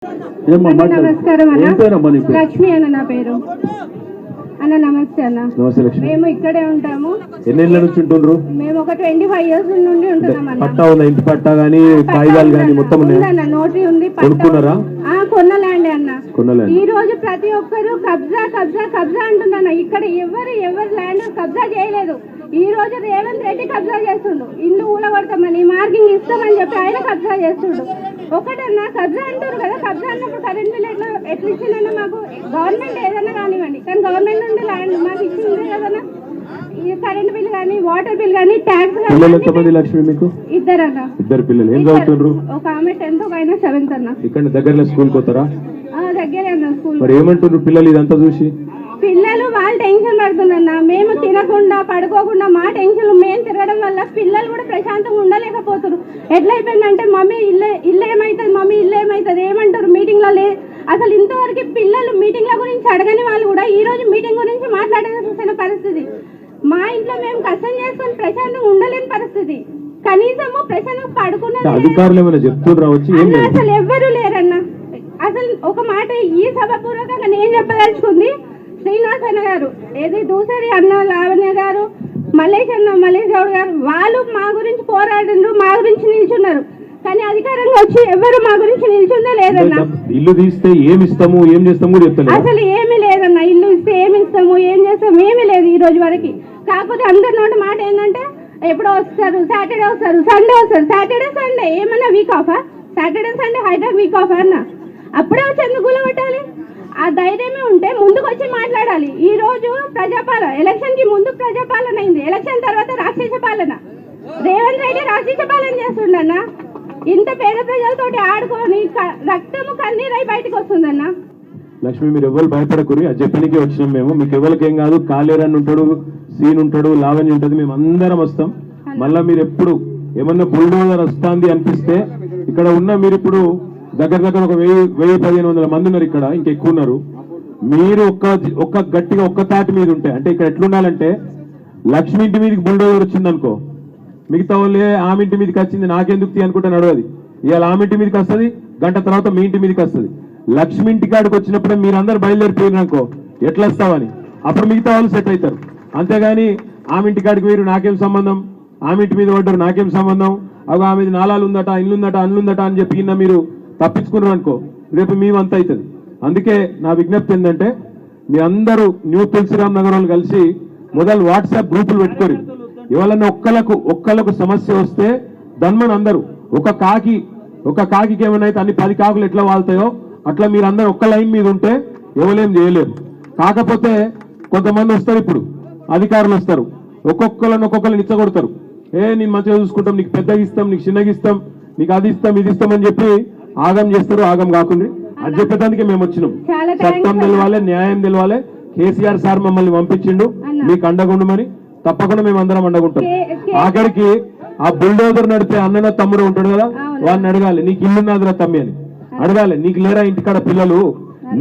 నమస్కారం అన్న, లక్ష్మి అన్న నా పేరు అన్న. నమస్తే అన్న. నమస్తే లక్ష్మి. మేము ఇక్కడే ఉంటాము. ఎన్నేళ్ళ నుంచి ఉంటుండ్రు? మేము ఒక 25 years నుండి ఉంటున్నాం అన్న. పట్టా ఉందా? ఇంటి పట్టా గానీ కాగితాలు గానీ మొత్తం ఉందన్న, నోటరీ ఉంది. కొనుక్కున్నారా? కొన్న ల్యాండ్ అన్న. ఈ రోజు ప్రతి ఒక్కరు కబ్జా కబ్జా కబ్జా అంటున్నా. ఇక్కడ ఎవరు ల్యాండ్ కబ్జా చేయలేదు. ఈ రోజు రేవంత్ రెడ్డి కబ్జా చేస్తుండు. ఇల్లు ఊలగొడతామని, మార్కింగ్ ఇస్తామని చెప్పి ఆయన కబ్జా చేస్తుండు. ఒకటన్నా కబ్జా అంటారు కదా, కబ్జా అన్నప్పుడు కరెంట్ బిల్ ఎట్లా ఇచ్చిందన్నా? మాకు గవర్నమెంట్ ఏదన్నా కానివ్వండి, కానీ గవర్నమెంట్ నుండి ల్యాండ్ మాకు ఇచ్చింది కదన్నా. ఈ కరెంట్ బిల్ కానీ, వాటర్ బిల్ కానీ, ట్యాక్స్ కానీ. లక్ష్మి మీకు ఇద్దరన్నా. ఇద్దరు పిల్లలు ఏం చదువుతుండ్రు? ఒక ఆమె 10th, ఒక ఆయన 7th అన్న. ఇక్కడ దగ్గరలో స్కూల్ పోతారా? దగ్గరే అన్న స్కూల్. మరి ఏమంటుండ్రు పిల్లలు ఇదంతా చూసి? పిల్లలు వాళ్ళు టెన్షన్ పడుతుందన్న. మేము తినకుండా పడుకోకుండా మా టెన్షన్ మేము తిరగడం వల్ల పిల్లలు కూడా ప్రశాంతంగా ఉండలేకపోతారు. ఎట్లయిపోయిందంటే మమ్మీ ఇల్లు ఏమవుతుంది, మమ్మీ ఇల్లు ఏమవుతుంది ఏమంటారు మీటింగ్లో. అసలు ఇంతవరకు పిల్లలు మీటింగ్ల గురించి అడగని వాళ్ళు కూడా ఈ రోజు మీటింగ్ గురించి మాట్లాడాల్సిన పరిస్థితి. మా ఇంట్లో మేము కష్టం చేసుకొని ప్రశాంతంగా ఉండలేని పరిస్థితి. కనీసము ప్రశాంతంగా పడుకున్న అధికారులు ఏమైనా చెప్తున్నారు? అసలు ఎవ్వరూ లేరన్న. అసలు ఒక మాట ఈ సభాపూర్వకంగా నేను చెప్పదలుచుకుంది, శ్రీనివాస్ అన్న గారు, ఏది దూసరి అన్న, లావణ్య గారు, మల్లేష్ గౌడ్ గారు, వాళ్ళు మా గురించి పోరాడిండ్రు, మా గురించి నిల్చున్నారు. కానీ అధికారంగా వచ్చి ఎవరు మా గురించి నిల్చుందో లేదన్న. ఇల్లు తీస్తే ఏమి ఇస్తాము ఏం చేస్తాము అసలు ఏమీ లేదన్న. ఇల్లు ఇస్తే ఏమి ఇస్తాము ఏం చేస్తాము ఏమీ లేదు ఈ రోజు వరకు. కాకపోతే అందరి నోటి మాట ఏంటంటే ఎప్పుడో వస్తారు, సాటర్డే వస్తారు, సండే వస్తారు. సాటర్డే సండే ఏమన్నా వీక్ ఆఫా? Saturday Sunday Hyderabad week off అన్న. అప్పుడే వచ్చి ఎందుకు గులగొట్టాలి? ఆ ధైర్యమే ఉంటే ముందుకు వచ్చి మాట్లాడాలి. ఈ రోజు ప్రజాపాలన, ఎలక్షన్ కి ముందు ప్రజాపాలన అయింది, ఎలక్షన్ తర్వాత రాక్షస పాలన. రేవంత్ రెడ్డి రాక్షస పాలన చేస్తుండన్న. ఇంత పేద ప్రజలతోటి ఆడుకొని రక్తము కన్నీరై బయటకు వస్తుందన్న. లక్ష్మి, మీరు ఎవరు భయపడకూరి, అది చెప్పడానికి వచ్చినాం మేము. మీకు ఎవరికి ఏం కాదు. కాలేరన్ ఉంటాడు, సీన్ ఉంటాడు, లావణ్య ఉంటుంది, మేము అందరం వస్తాం. మళ్ళా మీరు ఎప్పుడు ఏమన్నా బుల్డోజర్ వస్తుంది అనిపిస్తే ఇక్కడ ఉన్న మీరు ఇప్పుడు దగ్గర ఒక 1000-1500 మంది ఉన్నారు ఇక్కడ, ఇంకెక్కువ ఉన్నారు. మీరు ఒక్క గట్టిగా ఒక్క తాటి మీద ఉంటే, అంటే ఇక్కడ ఎట్లుండాలంటే లక్ష్మి ఇంటి మీదకి బుల్డోజర్ వచ్చింది అనుకో, మిగతా వాళ్ళే ఆమె ఇంటి మీదకి వచ్చింది నాకెందుకు అనుకుంటే నడవది. ఇవాళ ఆమె ఇంటి మీదకి వస్తుంది, గంట తర్వాత మీ ఇంటి మీదకి వస్తుంది. లక్ష్మి ఇంటి కాడికి వచ్చినప్పుడే మీరు అందరు బయలుదేరిపోయినారు అనుకో, ఎట్లా వస్తావని అప్పుడు మిగతా వాళ్ళు సెట్ అవుతారు. అంతేగాని ఆమె ఇంటి కాడికి మీరు నాకేం సంబంధం, ఆమె ఇంటి మీద పడ్డారు నాకేం సంబంధం, అవి ఆమె నాలాలు ఉందట, ఇల్లుందట, అన్నుందట అని చెప్పి మీరు తప్పించుకున్నారు అనుకో, రేపు మేమంత అవుతుంది. అందుకే నా విజ్ఞప్తి ఏంటంటే, మీ అందరూ న్యూ తులసిరామ్ నగర్ వాళ్ళు కలిసి మొదలు వాట్సాప్ గ్రూపులు పెట్టుకోరు. ఎవరన్నా ఒక్కళ్ళకు సమస్య వస్తే దన్మన్ అందరూ ఒక కాకి ఏమైనా అయితే అన్ని 10 కాకులు ఎట్లా వాళ్తాయో అట్లా మీరు అందరూ ఒక్క లైన్ మీద ఉంటే ఎవరేం చేయలేరు. కాకపోతే కొంతమంది వస్తారు, ఇప్పుడు అధికారులు వస్తారు, ఒక్కొక్కరిని ఇచ్చగొడతారు. నేను మంచిగా చూసుకుంటాం, నీకు పెద్దగా ఇస్తాం, నీకు చిన్నగా ఇస్తాం, నీకు అది ఇస్తాం ఇది ఇస్తామని చెప్పి ఆగం చేస్తారు. ఆగం కాకుండా అది చెప్పేదానికి మేము వచ్చినాం. చట్టం తెలవాలి, న్యాయం తెలవాలి. కేసీఆర్ సార్ మమ్మల్ని పంపించిండు మీకు అండగుండమని. తప్పకుండా మేము అందరం అండగుంటాం. ఆఖరికి ఆ బుల్డోజర్ నడిపే అన్నన తమ్ముడు ఉంటాడు కదా, వాడిని అడగాలి, నీకు ఇల్లున్నదిరా తమ్మి అని అడగాలి. నీకు లేరా ఇంటికాడ పిల్లలు,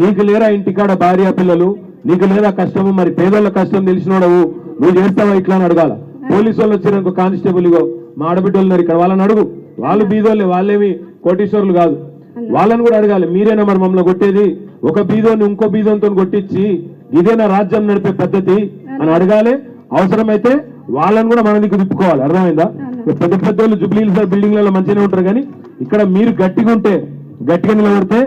నీకు లేరా ఇంటికాడ భార్య పిల్లలు, నీకు లేదా కష్టము, మరి పేదోళ్ళ కష్టం తెలిసినోడవు, నువ్వు చేస్తావా ఇట్లా అని అడగాల. పోలీసు వాళ్ళు వచ్చినాక కానిస్టేబుల్ ఇగో మా ఆడబిడ్డలు ఉన్నారు ఇక్కడ, వాళ్ళని అడుగు. వాళ్ళు బీదోళ్ళే, వాళ్ళేమి కోటీశ్వరులు కాదు. వాళ్ళని కూడా అడగాలి, మీరేనా మరి మమ్మల్ని కొట్టేది? ఒక బీదోని ఇంకో బీదోనితో కొట్టించి ఇదేనా రాజ్యం నడిపే పద్ధతి అని అడగాలి. అవసరమైతే వాళ్ళని కూడా మన దగ్గర తిప్పుకోవాలి. అర్థమైందా? పెద్ద వాళ్ళు జుబ్లీలు బిల్డింగ్లలో మంచిగానే ఉంటారు, కానీ ఇక్కడ మీరు గట్టిగా ఉంటే, గట్టిగా నిలబడితే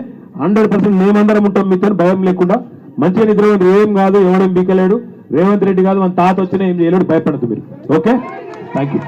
100% మేమందరం ఉంటాం మీతో, భయం లేకుండా మంచిగా నిద్ర. ఏం కాదు, ఎవడేం బీకలేడు, రేవంత్ రెడ్డి కాదు మన తాత వచ్చినా ఏం చేయలేడు, భయపడదు మీరు. Okay, thank you.